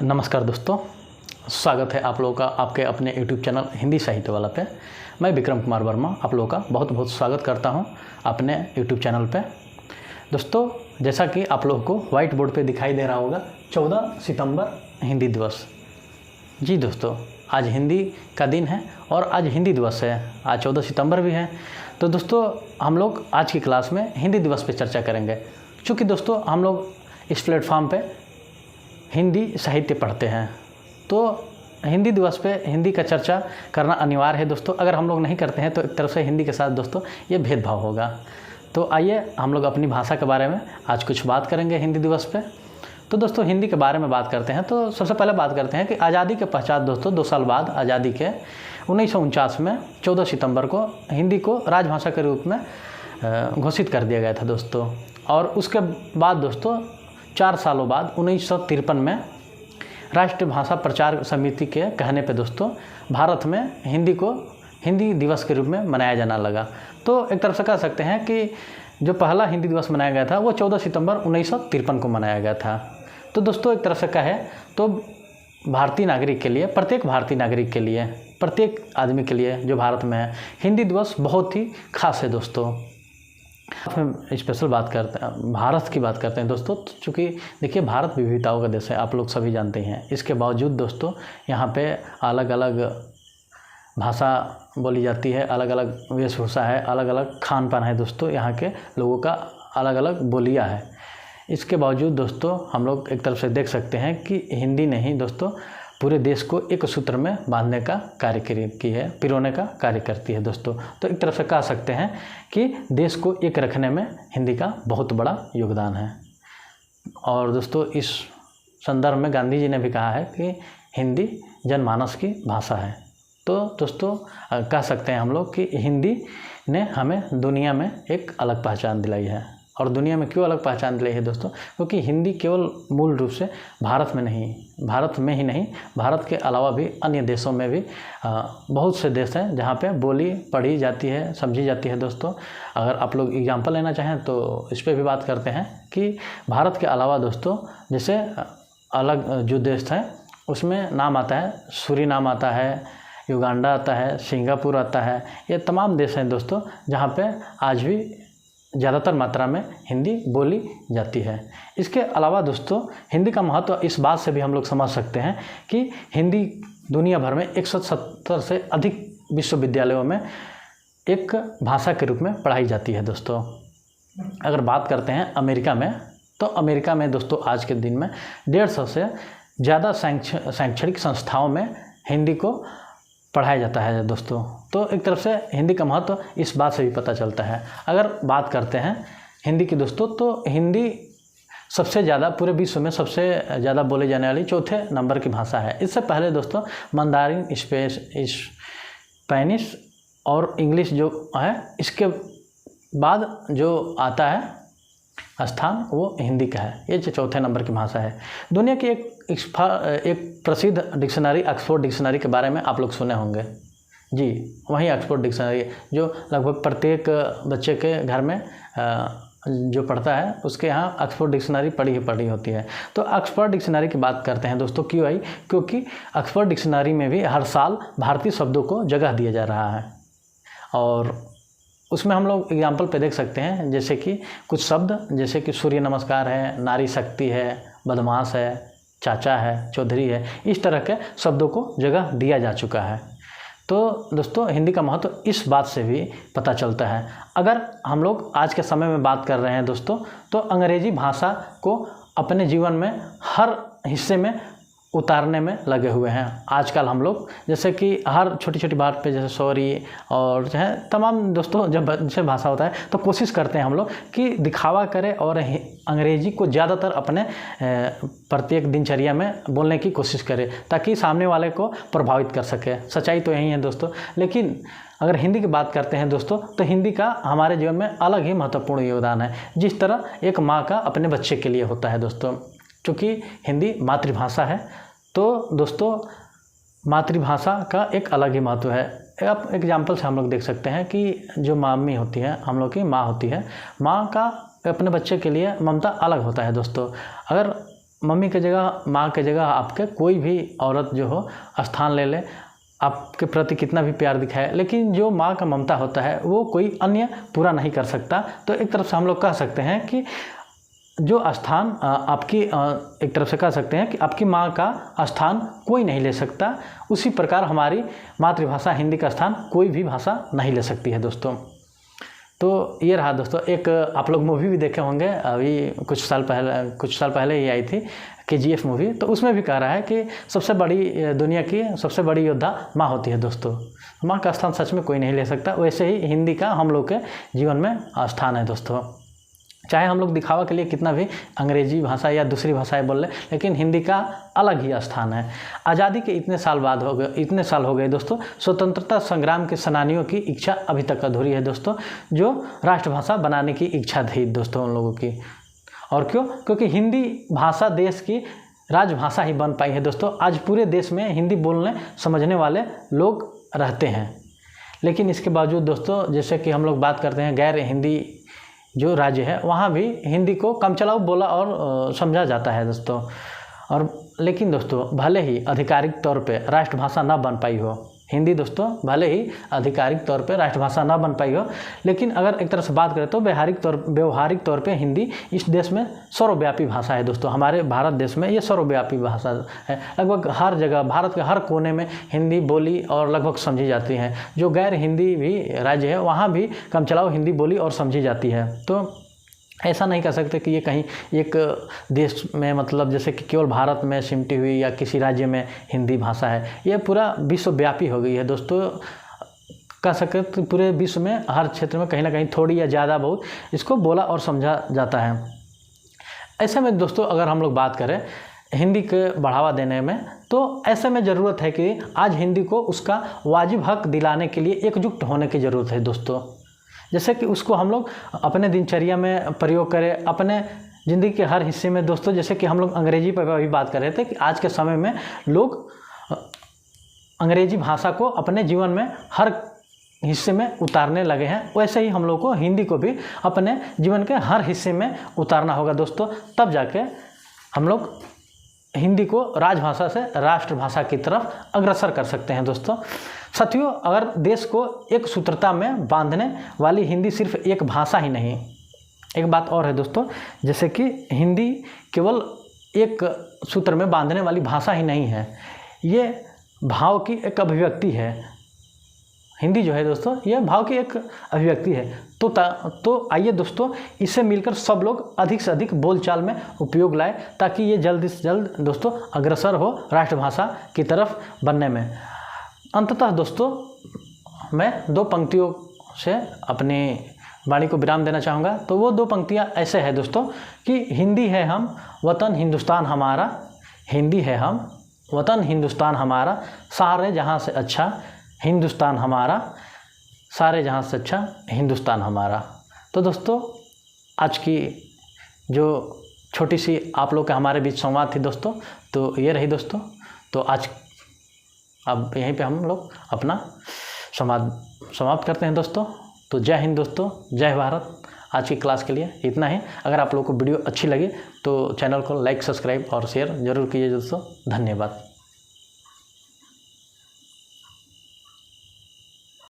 नमस्कार दोस्तों, स्वागत है आप लोगों का आपके अपने YouTube चैनल हिंदी साहित्य वाला पे। मैं विक्रम कुमार वर्मा आप लोगों का बहुत बहुत स्वागत करता हूं अपने YouTube चैनल पे। दोस्तों, जैसा कि आप लोगों को वाइट बोर्ड पे दिखाई दे रहा होगा, 14 सितंबर हिंदी दिवस। जी दोस्तों, आज हिंदी का दिन है और आज हिंदी दिवस है। आज 14 सितंबर भी है। तो दोस्तों, हम लोग आज की क्लास में हिंदी दिवस पे चर्चा करेंगे। चूँकि दोस्तों हम लोग इस प्लेटफॉर्म पे हिंदी साहित्य पढ़ते हैं, तो हिंदी दिवस पे हिंदी का चर्चा करना अनिवार्य है दोस्तों। अगर हम लोग नहीं करते हैं तो एक तरफ से हिंदी के साथ दोस्तों ये भेदभाव होगा। तो आइए हम लोग अपनी भाषा के बारे में आज कुछ बात करेंगे हिंदी दिवस पे। तो दोस्तों हिंदी के बारे में बात करते हैं तो सबसे पहले बात करते हैं कि आज़ादी के पश्चात दोस्तों 2 साल बाद आज़ादी के 1949 में 14 सितंबर को हिंदी को राजभाषा के रूप में घोषित कर दिया गया था दोस्तों। और उसके बाद दोस्तों 4 सालों बाद 1953 में राष्ट्रीय भाषा प्रचार समिति के कहने पे दोस्तों भारत में हिंदी को हिंदी दिवस के रूप में मनाया जाने लगा। तो एक तरफ से कह सकते हैं कि जो पहला हिंदी दिवस मनाया गया था वो 14 सितंबर 1953 को मनाया गया था। तो दोस्तों एक तरफ से कहे तो भारतीय नागरिक के लिए, प्रत्येक भारतीय नागरिक के लिए, प्रत्येक आदमी के लिए जो भारत में है, हिंदी दिवस बहुत ही खास है दोस्तों। हम स्पेशल बात करते हैं, भारत की बात करते हैं दोस्तों। चूँकि देखिए भारत विविधताओं का देश है, आप लोग सभी जानते हैं। इसके बावजूद दोस्तों यहाँ पे अलग अलग भाषा बोली जाती है, अलग अलग वेशभूषा है, अलग अलग खान पान है दोस्तों। यहाँ के लोगों का अलग अलग बोलियाँ है। इसके बावजूद दोस्तों हम लोग एक तरफ से देख सकते हैं कि हिंदी ने ही दोस्तों पूरे देश को एक सूत्र में बांधने का कार्य की है, पिरोने का कार्य करती है दोस्तों। तो एक तरफ से कह सकते हैं कि देश को एक रखने में हिंदी का बहुत बड़ा योगदान है। और दोस्तों इस संदर्भ में गांधी जी ने भी कहा है कि हिंदी जनमानस की भाषा है। तो दोस्तों कह सकते हैं हम लोग कि हिंदी ने हमें दुनिया में एक अलग पहचान दिलाई है। और दुनिया में क्यों अलग पहचान दिलाई है दोस्तों? क्योंकि हिंदी केवल मूल रूप से भारत में ही नहीं, भारत के अलावा भी अन्य देशों में भी बहुत से देश हैं जहाँ पे बोली पढ़ी जाती है, समझी जाती है दोस्तों। अगर आप लोग एग्जाम्पल लेना चाहें तो इस पर भी बात करते हैं कि भारत के अलावा दोस्तों जैसे अलग जो देश हैं उसमें नाम आता है, सूरीनाम आता है, युगांडा आता है, सिंगापुर आता है। ये तमाम देश हैं दोस्तों जहाँ पे आज भी ज़्यादातर मात्रा में हिंदी बोली जाती है। इसके अलावा दोस्तों हिंदी का महत्व इस बात से भी हम लोग समझ सकते हैं कि हिंदी दुनिया भर में 170 से अधिक विश्वविद्यालयों में एक भाषा के रूप में पढ़ाई जाती है दोस्तों। अगर बात करते हैं अमेरिका में, तो अमेरिका में दोस्तों आज के दिन में 150 से ज़्यादा शैक्षणिक संस्थाओं में हिंदी को पढ़ाया जाता है दोस्तों। तो एक तरफ से हिंदी का महत्व इस बात से भी पता चलता है। अगर बात करते हैं हिंदी की दोस्तों, तो हिंदी सबसे ज़्यादा पूरे विश्व में सबसे ज़्यादा बोले जाने वाली 4थे नंबर की भाषा है। इससे पहले दोस्तों मंदारिन, स्पेनिश और इंग्लिश जो है, इसके बाद जो आता है स्थान वो हिंदी का है। ये 4थे नंबर की भाषा है। दुनिया की एक प्रसिद्ध डिक्शनरी ऑक्सफोर्ड डिक्शनरी के बारे में आप लोग सुने होंगे। जी, वही ऑक्सफोर्ड डिक्शनरी जो लगभग प्रत्येक बच्चे के घर में जो पढ़ता है उसके यहाँ ऑक्सफोर्ड डिक्शनरी पढ़ी होती है। तो ऑक्सफोर्ड डिक्शनरी की बात करते हैं दोस्तों। क्यों आई? क्योंकि ऑक्सफोर्ड डिक्शनरी में भी हर साल भारतीय शब्दों को जगह दिया जा रहा है। और उसमें हम लोग एग्जाम्पल पे देख सकते हैं जैसे कि कुछ शब्द जैसे कि सूर्य नमस्कार है, नारी शक्ति है, बदमाश है, चाचा है, चौधरी है, इस तरह के शब्दों को जगह दिया जा चुका है। तो दोस्तों हिंदी का महत्व इस बात से भी पता चलता है। अगर हम लोग आज के समय में बात कर रहे हैं दोस्तों, तो अंग्रेजी भाषा को अपने जीवन में हर हिस्से में उतारने में लगे हुए हैं आजकल हम लोग। जैसे कि हर छोटी छोटी बात पे जैसे सॉरी और जो है तमाम दोस्तों जब से भाषा होता है तो कोशिश करते हैं हम लोग कि दिखावा करें और अंग्रेजी को ज़्यादातर अपने प्रत्येक दिनचर्या में बोलने की कोशिश करें ताकि सामने वाले को प्रभावित कर सके। सच्चाई तो यही है दोस्तों। लेकिन अगर हिंदी की बात करते हैं दोस्तों, तो हिंदी का हमारे जीवन में अलग ही महत्वपूर्ण योगदान है, जिस तरह एक माँ का अपने बच्चे के लिए होता है दोस्तों। चूँकि हिंदी मातृभाषा है तो दोस्तों मातृभाषा का एक अलग ही महत्व है। आप एग्जाम्पल से हम लोग देख सकते हैं कि जो मम्मी होती है, हम लोग की माँ होती है, माँ का अपने बच्चे के लिए ममता अलग होता है दोस्तों। अगर मम्मी की जगह, माँ की जगह आपके कोई भी औरत जो हो स्थान ले ले, आपके प्रति कितना भी प्यार दिखाए, लेकिन जो माँ का ममता होता है वो कोई अन्य पूरा नहीं कर सकता। तो एक तरफ से हम लोग कह सकते हैं कि जो स्थान आपकी, एक तरफ से कह सकते हैं कि आपकी माँ का स्थान कोई नहीं ले सकता, उसी प्रकार हमारी मातृभाषा हिंदी का स्थान कोई भी भाषा नहीं ले सकती है दोस्तों। तो ये रहा दोस्तों, एक आप लोग मूवी भी देखे होंगे, अभी कुछ साल पहले ही आई थी KGF मूवी। तो उसमें भी कह रहा है कि सबसे बड़ी, दुनिया की सबसे बड़ी योद्धा माँ होती है दोस्तों। माँ का स्थान सच में कोई नहीं ले सकता। वैसे ही हिंदी का हम लोग के जीवन में स्थान है दोस्तों। चाहे हम लोग दिखावा के लिए कितना भी अंग्रेजी भाषा या दूसरी भाषाएं बोल लें, लेकिन हिंदी का अलग ही स्थान है। आज़ादी के इतने साल हो गए दोस्तों, स्वतंत्रता संग्राम के सेनानियों की इच्छा अभी तक अधूरी है दोस्तों, जो राष्ट्रभाषा बनाने की इच्छा थी दोस्तों उन लोगों की। और क्यों? क्योंकि हिंदी भाषा देश की राजभाषा ही बन पाई है दोस्तों। आज पूरे देश में हिंदी बोलने समझने वाले लोग रहते हैं, लेकिन इसके बावजूद दोस्तों, जैसे कि हम लोग बात करते हैं गैर हिंदी जो राज्य है, वहाँ भी हिंदी को कम चलाऊ बोला और समझा जाता है दोस्तों। और लेकिन दोस्तों, भले ही आधिकारिक तौर पे राष्ट्रभाषा ना बन पाई हो हिंदी दोस्तों, भले ही आधिकारिक तौर पे राष्ट्रभाषा ना बन पाई हो, लेकिन अगर एक तरह से बात करें तो व्यवहारिक तौर पे हिंदी इस देश में सर्वव्यापी भाषा है दोस्तों। हमारे भारत देश में ये सर्वव्यापी भाषा है। लगभग हर जगह, भारत के हर कोने में हिंदी बोली और लगभग समझी जाती है। जो गैर हिंदी भी राज्य है, वहाँ भी कम चलाओ हिंदी बोली और समझी जाती है। तो ऐसा नहीं कह सकते कि ये कहीं एक देश में, मतलब जैसे कि केवल भारत में सिमटी हुई या किसी राज्य में हिंदी भाषा है। ये पूरा विश्वव्यापी हो गई है दोस्तों। कह सकते तो पूरे विश्व में हर क्षेत्र में कहीं ना कहीं थोड़ी या ज़्यादा बहुत इसको बोला और समझा जाता है। ऐसे में दोस्तों, अगर हम लोग बात करें हिंदी के बढ़ावा देने में, तो ऐसे में ज़रूरत है कि आज हिंदी को उसका वाजिब हक दिलाने के लिए एकजुट होने की ज़रूरत है दोस्तों। जैसे कि उसको हम लोग अपने दिनचर्या में प्रयोग करें, अपने ज़िंदगी के हर हिस्से में दोस्तों। जैसे कि हम लोग अंग्रेजी पर अभी बात कर रहे थे कि आज के समय में लोग अंग्रेजी भाषा को अपने जीवन में हर हिस्से में उतारने लगे हैं। वैसे ही हम लोग को हिंदी को भी अपने जीवन के हर हिस्से में उतारना होगा दोस्तों, तब जाके हम लोग हिंदी को राजभाषा से राष्ट्रभाषा की तरफ अग्रसर कर सकते हैं दोस्तों। साथियों, अगर देश को एक सूत्रता में बांधने वाली हिंदी सिर्फ एक भाषा ही नहीं, एक बात और है दोस्तों, जैसे कि हिंदी केवल एक सूत्र में बांधने वाली भाषा ही नहीं है, ये भाव की एक अभिव्यक्ति है। हिंदी जो है दोस्तों, यह भाव की एक अभिव्यक्ति है। तो आइए दोस्तों, इससे मिलकर सब लोग अधिक से अधिक बोलचाल में उपयोग लाए, ताकि ये जल्द से जल्द दोस्तों अग्रसर हो राष्ट्रभाषा की तरफ बनने में। अंततः दोस्तों, मैं 2 पंक्तियों से अपनी वाणी को विराम देना चाहूँगा। तो वो 2 पंक्तियाँ ऐसे है दोस्तों कि हिंदी है हम, वतन हिंदुस्तान हमारा। हिंदी है हम, वतन हिंदुस्तान हमारा, सारे जहाँ से अच्छा हिंदुस्तान हमारा, सारे जहाँ से अच्छा हिंदुस्तान हमारा। तो दोस्तों, आज की जो छोटी सी आप लोग के हमारे बीच संवाद थी दोस्तों, तो ये रही दोस्तों। तो आज अब यहीं पे हम लोग अपना संवाद समाप्त करते हैं दोस्तों। तो जय हिंद दोस्तों, जय भारत। आज की क्लास के लिए इतना ही। अगर आप लोगों को वीडियो अच्छी लगी तो चैनल को लाइक, सब्सक्राइब और शेयर जरूर कीजिए दोस्तों। धन्यवाद।